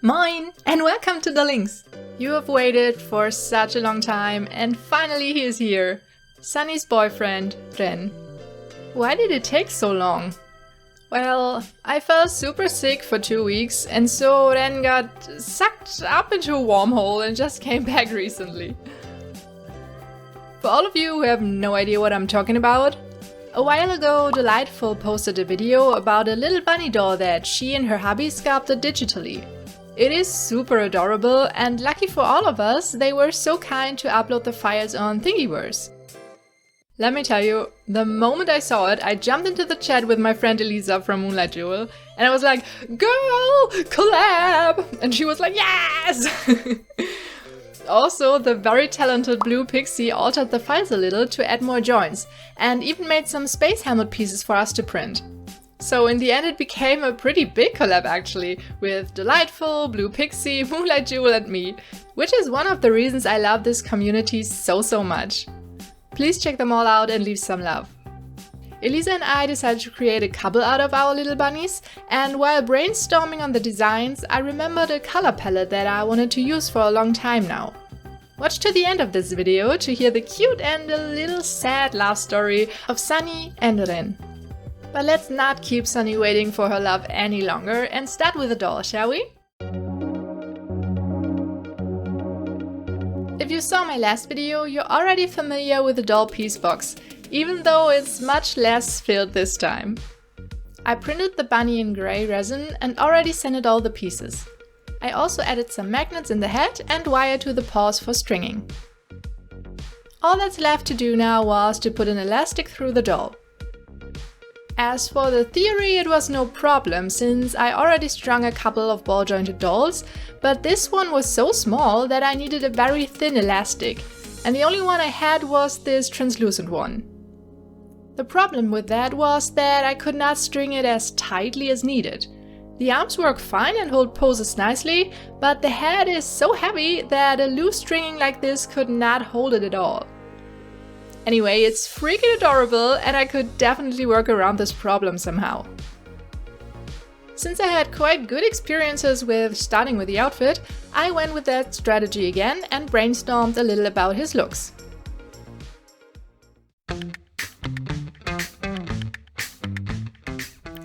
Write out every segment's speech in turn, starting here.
Moin and welcome to the Lynx! You have waited for such a long time and finally he is here. Sunny's boyfriend, Ren. Why did it take so long? Well, I fell super sick for 2 weeks and so Ren got sucked up into a wormhole and just came back recently. For all of you who have no idea what I'm talking about, a while ago Delightful posted a video about a little bunny doll that she and her hubby sculpted digitally. It is super adorable and lucky for all of us, they were so kind to upload the files on Thingiverse. Let me tell you, the moment I saw it, I jumped into the chat with my friend Elisa from MoonlightJewel and I was like, "Girl, collab!" And she was like, "Yes!" Also, the very talented BluePixie altered the files a little to add more joints and even made some space helmet pieces for us to print. So in the end it became a pretty big collab actually, with Delightful, BluePixie, MoonlightJewel and me, which is one of the reasons I love this community so much. Please check them all out and leave some love. Elisa and I decided to create a couple out of our little bunnies, and while brainstorming on the designs, I remembered a color palette that I wanted to use for a long time now. Watch to the end of this video to hear the cute and a little sad love story of Sunny and Ren. But let's not keep Sunny waiting for her love any longer and start with the doll, shall we? If you saw my last video, you're already familiar with the doll piece box, even though it's much less filled this time. I printed the bunny in grey resin and already sanded all the pieces. I also added some magnets in the head and wire to the paws for stringing. All that's left to do now was to put an elastic through the doll. As for the theory, it was no problem, since I already strung a couple of ball-jointed dolls, but this one was so small that I needed a very thin elastic, and the only one I had was this translucent one. The problem with that was that I could not string it as tightly as needed. The arms work fine and hold poses nicely, but the head is so heavy that a loose stringing like this could not hold it at all. Anyway, it's freaking adorable and I could definitely work around this problem somehow. Since I had quite good experiences with starting with the outfit, I went with that strategy again and brainstormed a little about his looks.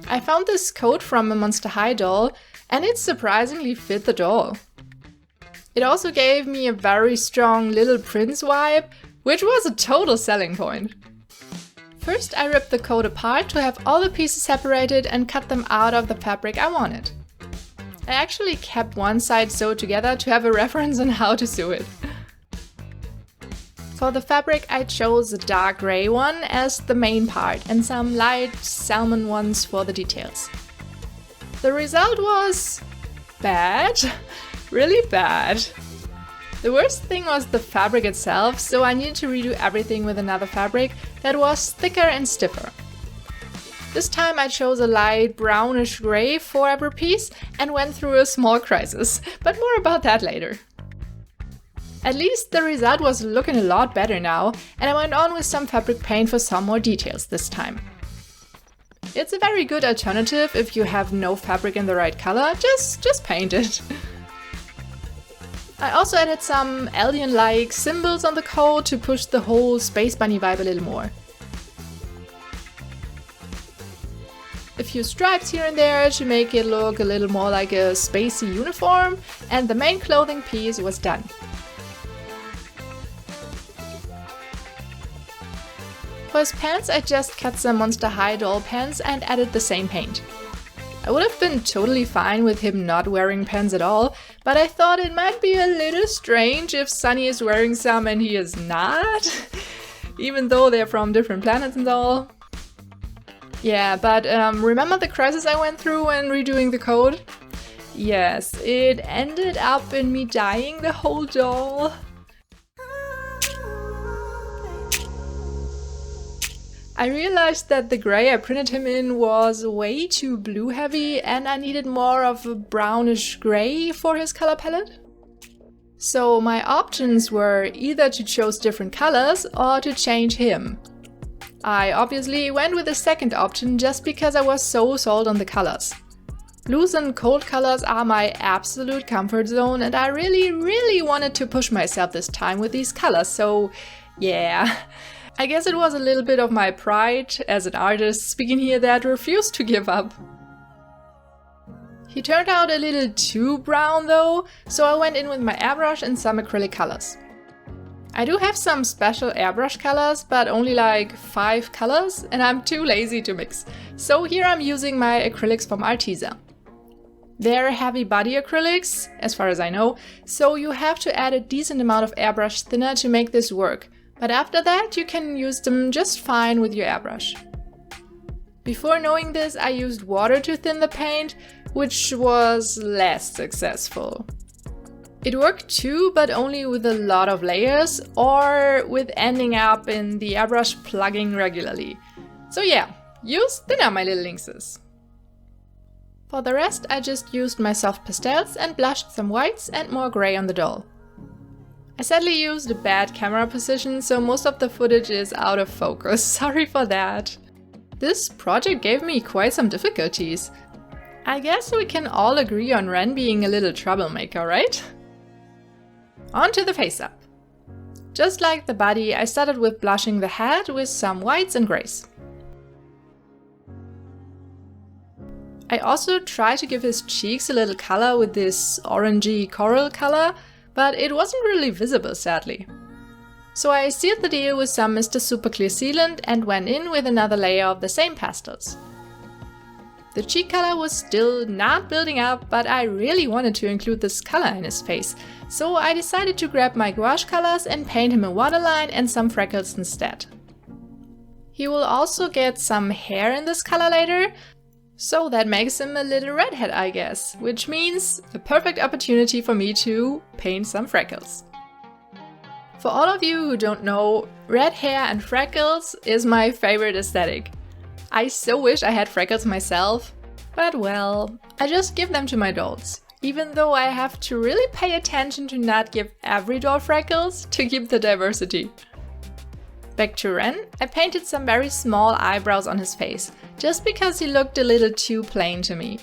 I found this coat from a Monster High doll and it surprisingly fit the doll. It also gave me a very strong Little Prince vibe, which was a total selling point. First I ripped the coat apart to have all the pieces separated and cut them out of the fabric I wanted. I actually kept one side sewed together to have a reference on how to sew it. For the fabric I chose a dark grey one as the main part and some light salmon ones for the details. The result was bad, really bad. The worst thing was the fabric itself, so I needed to redo everything with another fabric that was thicker and stiffer. This time I chose a light brownish grey for every piece and went through a small crisis, but more about that later. At least the result was looking a lot better now, and I went on with some fabric paint for some more details this time. It's a very good alternative if you have no fabric in the right color, just paint it. I also added some alien-like symbols on the coat to push the whole Spacebunny vibe a little more. A few stripes here and there to make it look a little more like a spacey uniform, and the main clothing piece was done. For his pants I just cut some Monster High doll pants and added the same paint. I would have been totally fine with him not wearing pants at all, but I thought it might be a little strange if Sunny is wearing some and he is not, even though they're from different planets and all. Yeah, but remember the crisis I went through when redoing the code? Yes, it ended up in me dyeing the whole doll. I realized that the grey I printed him in was way too blue heavy and I needed more of a brownish grey for his color palette. So my options were either to choose different colors or to change him. I obviously went with the second option just because I was so sold on the colors. Blues and cold colors are my absolute comfort zone, and I really wanted to push myself this time with these colors, so yeah. I guess it was a little bit of my pride as an artist speaking here that refused to give up. He turned out a little too brown though, so I went in with my airbrush and some acrylic colors. I do have some special airbrush colors, but only like 5 colors, and I'm too lazy to mix. So here I'm using my acrylics from Arteza. They're heavy body acrylics, as far as I know, so you have to add a decent amount of airbrush thinner to make this work. But after that, you can use them just fine with your airbrush. Before knowing this, I used water to thin the paint, which was less successful. It worked too, but only with a lot of layers, or with ending up in the airbrush plugging regularly. So yeah, use thinner, my little lynxes. For the rest, I just used my soft pastels and blushed some whites and more grey on the doll. I sadly used a bad camera position, so most of the footage is out of focus. Sorry for that. This project gave me quite some difficulties. I guess we can all agree on Ren being a little troublemaker, right? On to the face up. Just like the body, I started with blushing the head with some whites and greys. I also tried to give his cheeks a little color with this orangey coral color, but it wasn't really visible, sadly. So I sealed the deal with some Mr. Super Clear sealant and went in with another layer of the same pastels. The cheek color was still not building up, but I really wanted to include this color in his face, so I decided to grab my gouache colors and paint him a waterline and some freckles instead. He will also get some hair in this color later, so that makes him a little redhead, I guess, which means a perfect opportunity for me to paint some freckles. For all of you who don't know, red hair and freckles is my favorite aesthetic. I so wish I had freckles myself, but well, I just give them to my dolls, even though I have to really pay attention to not give every doll freckles to keep the diversity. Back to Ren, I painted some very small eyebrows on his face, just because he looked a little too plain to me.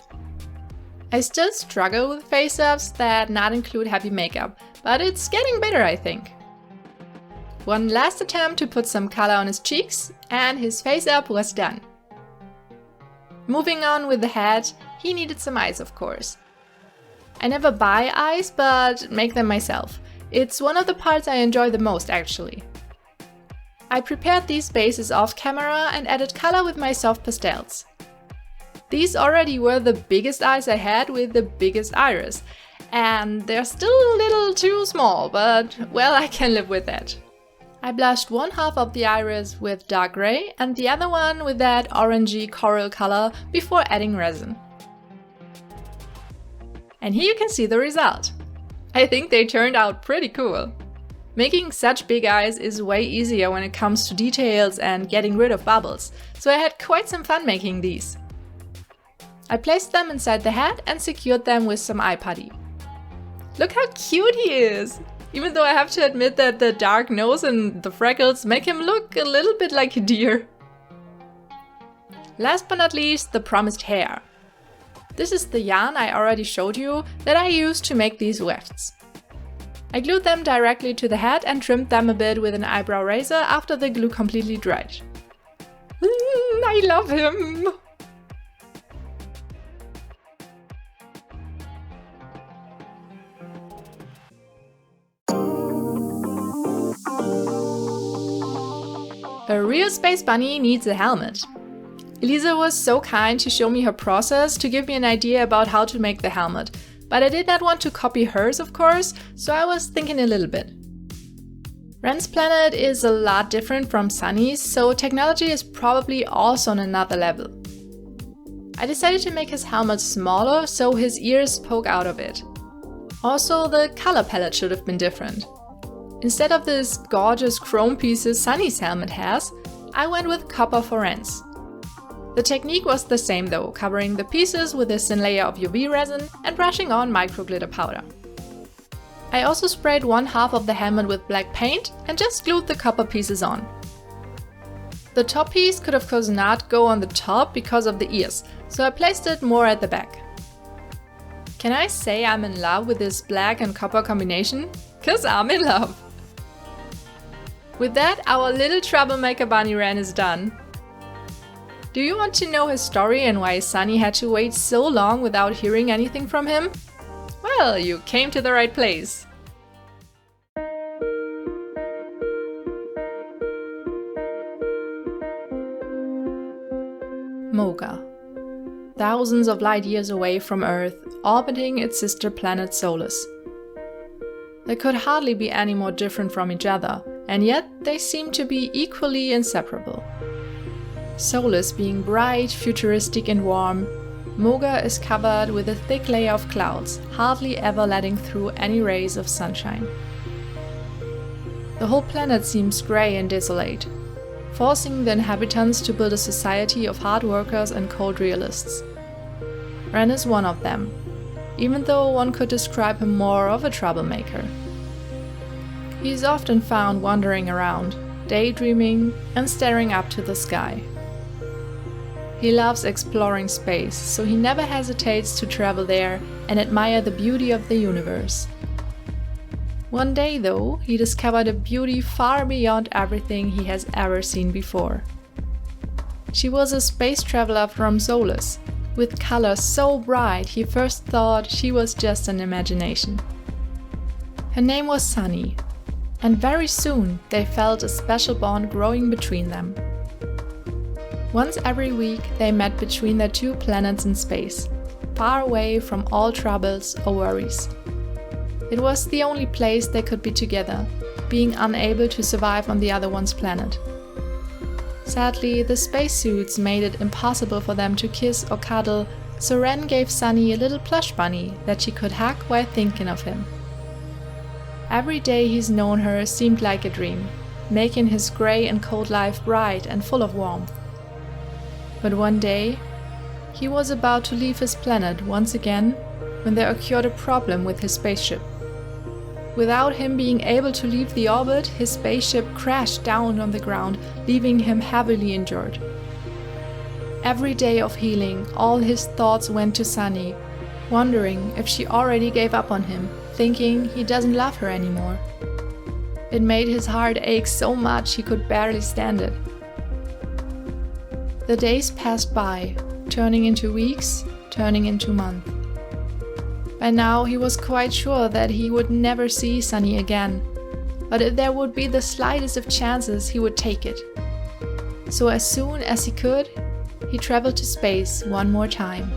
I still struggle with face-ups that not include heavy makeup, but it's getting better, I think. One last attempt to put some color on his cheeks, and his face-up was done. Moving on with the head, he needed some eyes, of course. I never buy eyes, but make them myself. It's one of the parts I enjoy the most, actually. I prepared these bases off camera and added color with my soft pastels. These already were the biggest eyes I had with the biggest iris, and they're still a little too small, but well, I can live with that. I blushed one half of the iris with dark grey and the other one with that orangey coral color before adding resin. And here you can see the result. I think they turned out pretty cool. Making such big eyes is way easier when it comes to details and getting rid of bubbles, so I had quite some fun making these. I placed them inside the head and secured them with some eye putty. Look how cute he is! Even though I have to admit that the dark nose and the freckles make him look a little bit like a deer. Last but not least, the promised hair. This is the yarn I already showed you that I used to make these wefts. I glued them directly to the head and trimmed them a bit with an eyebrow razor after the glue completely dried. I love him! A real space bunny needs a helmet. Elisa was so kind to show me her process to give me an idea about how to make the helmet, but I did not want to copy hers, of course, so I was thinking a little bit. Ren's planet is a lot different from Sunny's, so technology is probably also on another level. I decided to make his helmet smaller so his ears poke out of it. Also, the color palette should have been different. Instead of this gorgeous chrome pieces Sunny's helmet has, I went with copper for Ren's. The technique was the same though, covering the pieces with a thin layer of UV resin and brushing on micro glitter powder. I also sprayed one half of the helmet with black paint and just glued the copper pieces on. The top piece could of course not go on the top because of the ears, so I placed it more at the back. Can I say I'm in love with this black and copper combination? 'Cause I'm in love! With that, our little troublemaker bunny Wren is done. Do you want to know his story and why Sunny had to wait so long without hearing anything from him? Well, you came to the right place. Moga. Thousands of light years away from Earth, orbiting its sister planet Solus. They could hardly be any more different from each other, and yet they seem to be equally inseparable. Solus being bright, futuristic and warm, Moga is covered with a thick layer of clouds, hardly ever letting through any rays of sunshine. The whole planet seems grey and desolate, forcing the inhabitants to build a society of hard workers and cold realists. Wren is one of them, even though one could describe him more of a troublemaker. He is often found wandering around, daydreaming and staring up to the sky. He loves exploring space, so he never hesitates to travel there and admire the beauty of the universe. One day, though, he discovered a beauty far beyond everything he has ever seen before. She was a space traveler from Solus, with colors so bright he first thought she was just an imagination. Her name was Sunny, and very soon they felt a special bond growing between them. Once every week they met between their two planets in space, far away from all troubles or worries. It was the only place they could be together, being unable to survive on the other one's planet. Sadly, the spacesuits made it impossible for them to kiss or cuddle, so Wren gave Sunny a little plush bunny that she could hug while thinking of him. Every day he's known her seemed like a dream, making his grey and cold life bright and full of warmth. But one day, he was about to leave his planet once again when there occurred a problem with his spaceship. Without him being able to leave the orbit, his spaceship crashed down on the ground, leaving him heavily injured. Every day of healing, all his thoughts went to Sunny, wondering if she already gave up on him, thinking he doesn't love her anymore. It made his heart ache so much he could barely stand it. The days passed by, turning into weeks, turning into months. By now he was quite sure that he would never see Sunny again, but if there would be the slightest of chances, he would take it. So as soon as he could, he traveled to space one more time.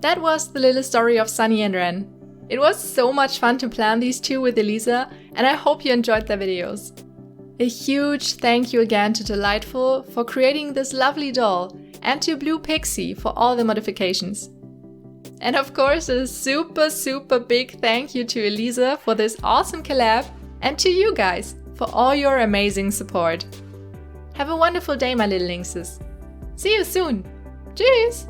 That was the little story of Sunny and Wren. It was so much fun to plan these two with Elisa, and I hope you enjoyed their videos. A huge thank you again to Delightful for creating this lovely doll, and to BluePixie for all the modifications. And of course a super big thank you to Elisa for this awesome collab, and to you guys for all your amazing support. Have a wonderful day, my little lynxes. See you soon. Tschüss!